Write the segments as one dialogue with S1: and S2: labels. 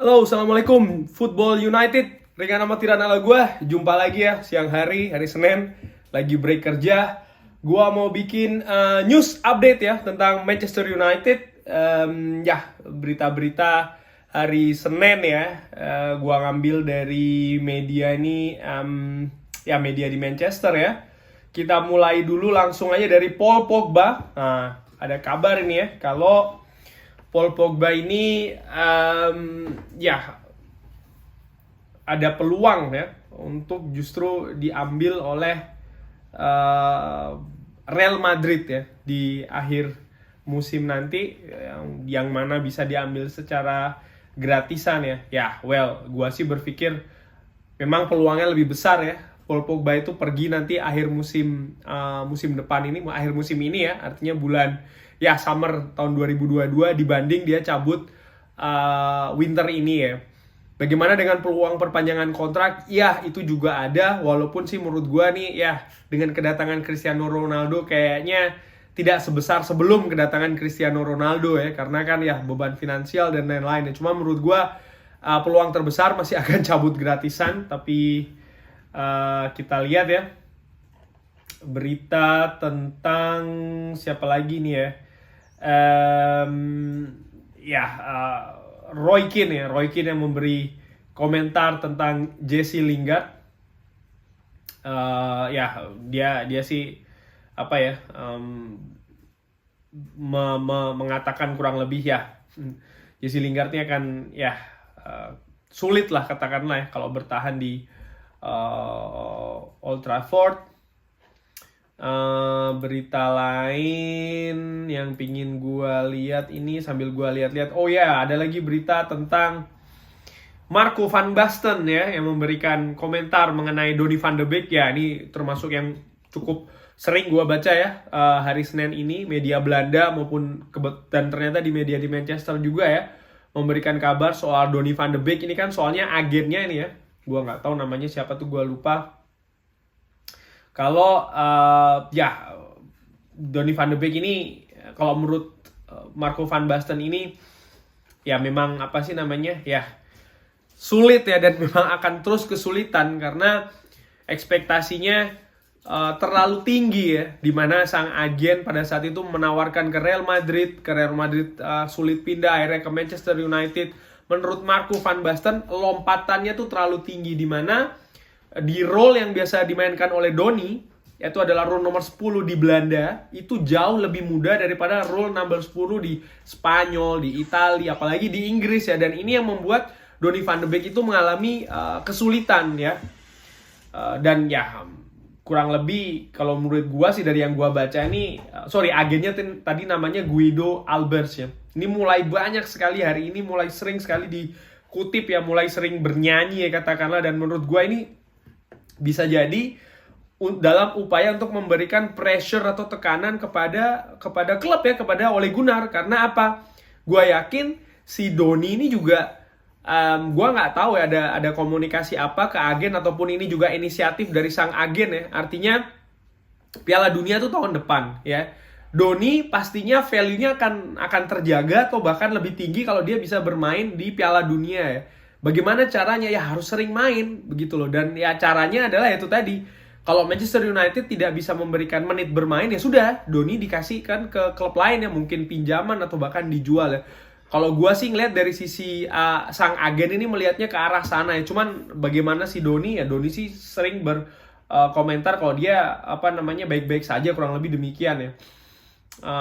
S1: Halo, Assalamualaikum Football United. Ringan sama tiran ala gue. Jumpa lagi ya siang hari Senin. Lagi break kerja. Gue mau bikin news update ya tentang Manchester United. Berita-berita hari Senin ya. Gue ngambil dari media ini, media di Manchester ya. Kita mulai dulu langsung aja dari Paul Pogba. Nah, ada kabar ini ya kalau Paul Pogba ini ada peluang ya untuk justru diambil oleh Real Madrid ya di akhir musim nanti, yang mana bisa diambil secara gratisan ya. Gua sih berpikir memang peluangnya lebih besar ya. Paul Pogba itu pergi nanti akhir musim depan ini, akhir musim ini ya, artinya summer tahun 2022 dibanding dia cabut winter ini ya. Bagaimana dengan peluang perpanjangan kontrak? Ya, itu juga ada, walaupun sih menurut gua nih ya, dengan kedatangan Cristiano Ronaldo kayaknya tidak sebesar sebelum kedatangan Cristiano Ronaldo ya, karena kan ya beban finansial dan lain-lain. Cuma menurut gua peluang terbesar masih akan cabut gratisan, tapi kita lihat ya berita tentang siapa lagi nih ya. Roy Keane yang memberi komentar tentang Jesse Lingard. Dia sih mengatakan kurang lebih ya, Jesse Lingard ini akan sulit lah katakanlah ya kalau bertahan di Old Trafford. Berita lain yang pingin gue lihat ini sambil gue lihat-lihat, ada lagi berita tentang Marco van Basten ya, yang memberikan komentar mengenai Donny van de Beek ya. Ini termasuk yang cukup sering gue baca ya hari Senin ini, media Belanda dan ternyata di media di Manchester juga ya memberikan kabar soal Donny van de Beek. Ini kan soalnya agennya ini ya, gue nggak tahu namanya siapa tuh, gue lupa. Kalau Donny van de Beek ini, kalau menurut Marco van Basten ini ya memang sulit ya, dan memang akan terus kesulitan karena ekspektasinya terlalu tinggi ya, dimana sang agen pada saat itu menawarkan ke Real Madrid sulit pindah, akhirnya ke Manchester United. Menurut Marco van Basten lompatannya tuh terlalu tinggi, dimana di role yang biasa dimainkan oleh Donny, yaitu adalah role nomor 10 di Belanda, itu jauh lebih mudah daripada role number 10 di Spanyol, di Italia, apalagi di Inggris ya. Dan ini yang membuat Donny van de Beek itu mengalami kesulitan ya. Kurang lebih kalau menurut gua sih, dari yang gua baca ini, agennya tadi namanya Guido Albers ya. Ini mulai banyak sekali hari ini, mulai sering sekali dikutip ya, mulai sering bernyanyi ya katakanlah. Dan menurut gua ini bisa jadi dalam upaya untuk memberikan pressure atau tekanan kepada klub ya, kepada Ole Gunnar. Karena apa? Gua yakin si Donny ini juga, gua nggak tahu ya ada komunikasi apa ke agen, ataupun ini juga inisiatif dari sang agen ya. Artinya Piala Dunia tuh tahun depan ya. Donny pastinya value-nya akan terjaga atau bahkan lebih tinggi kalau dia bisa bermain di Piala Dunia ya. Bagaimana caranya? Ya harus sering main begitu loh. Dan ya caranya adalah itu tadi. Kalau Manchester United tidak bisa memberikan menit bermain, ya sudah, Donny dikasihkan ke klub lain yang mungkin pinjaman atau bahkan dijual ya. Kalau gue sih ngeliat dari sisi sang agen ini melihatnya ke arah sana ya. Cuman bagaimana si Donny ya, Donny sih sering berkomentar kalau dia baik-baik saja, kurang lebih demikian ya.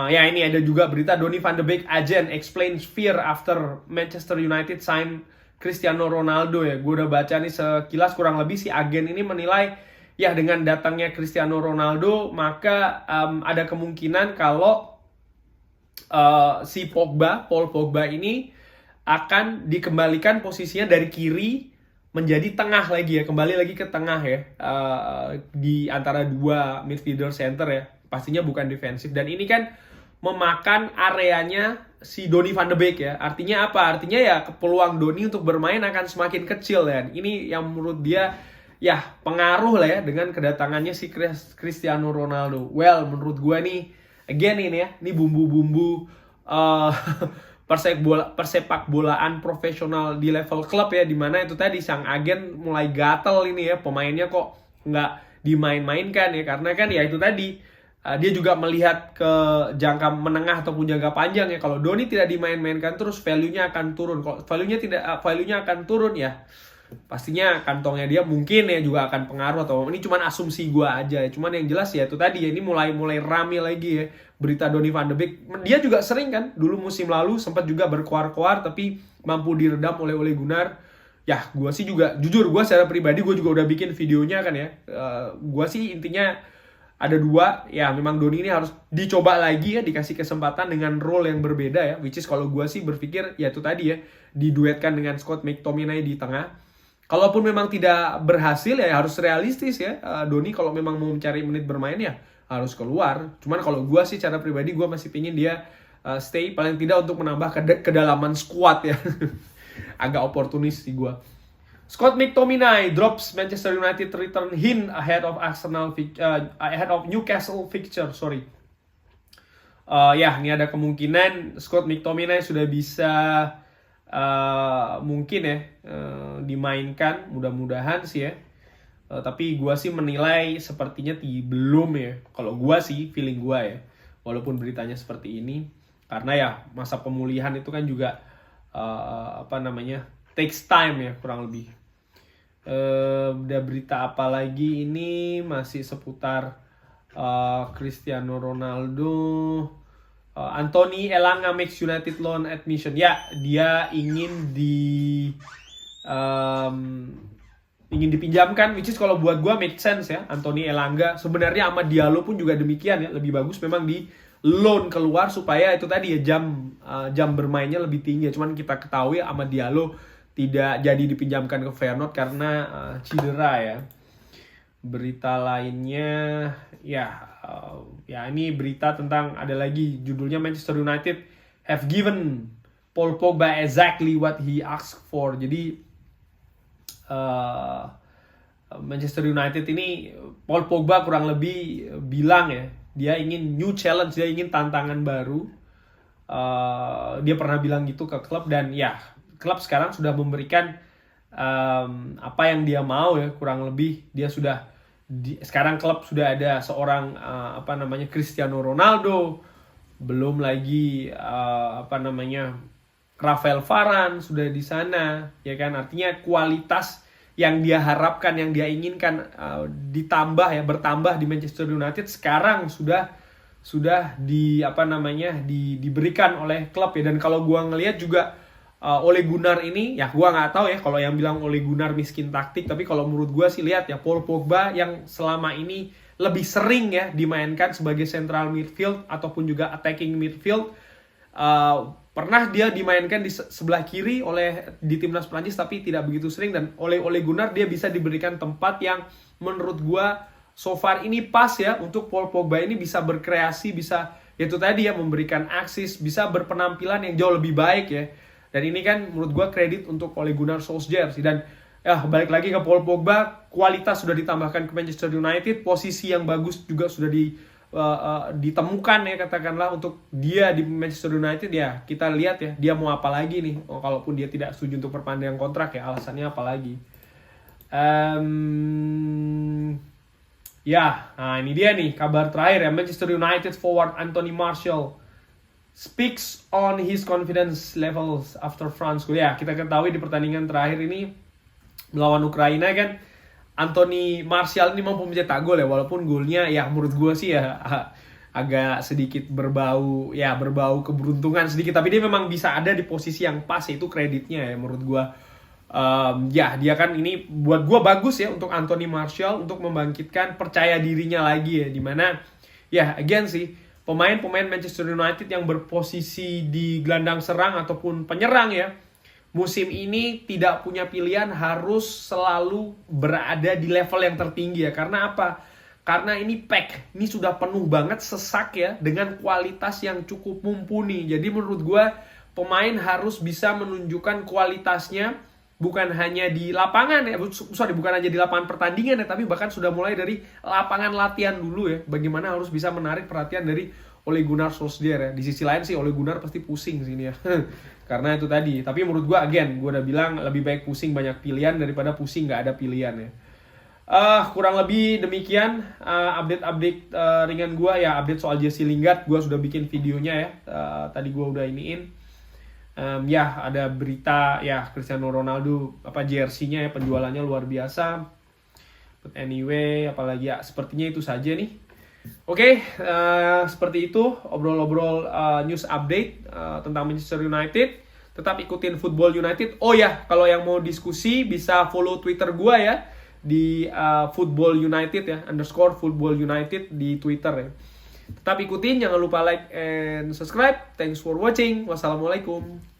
S1: Ini ada juga berita Donny van de Beek agent explains fear after Manchester United sign Cristiano Ronaldo ya. Gue udah baca nih sekilas, kurang lebih si agen ini menilai ya dengan datangnya Cristiano Ronaldo maka ada kemungkinan kalau si Paul Pogba ini akan dikembalikan posisinya dari kiri menjadi tengah lagi ya, kembali lagi ke tengah ya, di antara dua midfielder center ya, pastinya bukan defensif. Dan ini kan memakan areanya si Donny van de Beek ya. Artinya apa? Artinya ya peluang Donny untuk bermain akan semakin kecil ya. Ini yang menurut dia ya pengaruh lah ya dengan kedatangannya si Cristiano Ronaldo. Menurut gue nih, again ini ya, ini bumbu-bumbu persepak bolaan profesional di level klub ya, dimana itu tadi sang agen mulai gatel ini ya, pemainnya kok nggak dimain-mainkan ya, karena kan ya itu tadi dia juga melihat ke jangka menengah ataupun jangka panjang ya, kalau Doni tidak dimain-mainkan terus value-nya akan turun. Kalau value-nya akan turun ya, pastinya kantongnya dia mungkin ya juga akan pengaruh, atau ini cuman asumsi gua aja ya. Cuman yang jelas ya itu tadi ya, ini mulai rame lagi ya berita Donny van de Beek. Dia juga sering kan dulu musim lalu sempat juga berkoar-koar tapi mampu diredam oleh Ole Gunnar. Ya gua sih juga jujur, gua secara pribadi gua juga udah bikin videonya kan ya. Gua sih intinya ada dua ya, memang Donny ini harus dicoba lagi ya, dikasih kesempatan dengan role yang berbeda ya, which is kalau gua sih berpikir ya itu tadi ya, diduetkan dengan Scott McTominay di tengah. Kalaupun memang tidak berhasil ya harus realistis ya. Donny kalau memang mau mencari menit bermain ya harus keluar. Cuman kalau gue sih secara pribadi gue masih pingin dia stay paling tidak untuk menambah kedalaman squad ya. Agak oportunis sih gue. Scott McTominay drops Manchester United return hint ahead of Newcastle fixture. Ya, ini ada kemungkinan Scott McTominay sudah bisa mungkin ya dimainkan, mudah-mudahan sih ya. Tapi gue sih menilai sepertinya belum ya. Kalau gue sih, feeling gue ya. Walaupun beritanya seperti ini. Karena ya masa pemulihan itu kan juga takes time ya kurang lebih. Udah berita apa lagi ini? Masih seputar Cristiano Ronaldo. Anthony Elanga makes United loan admission. Ya, dia ingin dipinjamkan, which is kalau buat gue make sense ya. Anthony Elanga sebenarnya sama Diallo pun juga demikian ya, lebih bagus memang di loan keluar supaya itu tadi ya jam bermainnya lebih tinggi. Cuman kita ketahui sama Diallo tidak jadi dipinjamkan ke Feyenoord karena cedera ya. Berita lainnya ya ini berita tentang, ada lagi judulnya, Manchester United have given Paul Pogba exactly what he asked for. Jadi Manchester United ini, Paul Pogba kurang lebih bilang ya, dia ingin new challenge, dia ingin tantangan baru. Dia pernah bilang gitu ke klub, dan ya klub sekarang sudah memberikan apa yang dia mau ya, kurang lebih. Dia sudah sekarang klub sudah ada seorang Cristiano Ronaldo, belum lagi Rafael Varane sudah di sana ya kan. Artinya kualitas yang dia harapkan, yang dia inginkan bertambah di Manchester United sekarang sudah diberikan oleh klub ya. Dan kalau gua ngelihat juga Ole Gunnar ini ya, gua nggak tahu ya kalau yang bilang Ole Gunnar miskin taktik, tapi kalau menurut gua sih lihat ya, Paul Pogba yang selama ini lebih sering ya dimainkan sebagai central midfield ataupun juga attacking midfield, pernah dia dimainkan di sebelah kiri di timnas Prancis tapi tidak begitu sering, dan oleh Ole Gunnar dia bisa diberikan tempat yang menurut gua so far ini pas ya untuk Paul Pogba ini bisa berkreasi, bisa itu tadi ya memberikan aksis, bisa berpenampilan yang jauh lebih baik ya. Dan ini kan menurut gue kredit untuk Ole Gunnar Solskjaer sih. Dan ya balik lagi ke Paul Pogba, kualitas sudah ditambahkan ke Manchester United, posisi yang bagus juga sudah ditemukan ya katakanlah untuk dia di Manchester United. Ya kita lihat ya dia mau apa lagi nih, kalaupun dia tidak setuju untuk perpanjangan kontrak ya, alasannya apa lagi. Nah ini dia nih kabar terakhir ya, Manchester United forward Anthony Martial speaks on his confidence levels after France. Ya, kita ketahui di pertandingan terakhir ini melawan Ukraina kan, Anthony Martial ini mampu mencetak gol ya, walaupun golnya ya menurut gue sih ya agak sedikit berbau keberuntungan sedikit, tapi dia memang bisa ada di posisi yang pas, itu kreditnya ya menurut gue. Dia kan ini buat gue bagus ya untuk Anthony Martial untuk membangkitkan percaya dirinya lagi ya, dimana ya again sih pemain-pemain Manchester United yang berposisi di gelandang serang ataupun penyerang ya, musim ini tidak punya pilihan, harus selalu berada di level yang tertinggi ya. Karena apa? Karena ini pack, ini sudah penuh banget, sesak ya, dengan kualitas yang cukup mumpuni. Jadi menurut gue pemain harus bisa menunjukkan kualitasnya bukan hanya di lapangan ya, bukan hanya di lapangan pertandingan ya, tapi bahkan sudah mulai dari lapangan latihan dulu ya. Bagaimana harus bisa menarik perhatian dari Ole Gunnar Solskjaer ya. Di sisi lain sih Ole Gunnar pasti pusing sih ini ya. Karena itu tadi. Tapi menurut gue gue udah bilang lebih baik pusing banyak pilihan daripada pusing nggak ada pilihan ya. Kurang lebih demikian update ringan gue ya, update soal Jesse Lingard. Gue sudah bikin videonya ya. Tadi gue udah iniin. Ya ada berita ya Cristiano Ronaldo jersey-nya ya penjualannya luar biasa. But anyway, apalagi ya sepertinya itu saja nih. Oke, seperti itu obrol-obrol news update tentang Manchester United. Tetap ikutin Football United. Oh ya, kalau yang mau diskusi bisa follow Twitter gue ya di Football United ya _Football United di Twitter ya. Tetap ikutin, jangan lupa like and subscribe. Thanks for watching. Wassalamualaikum.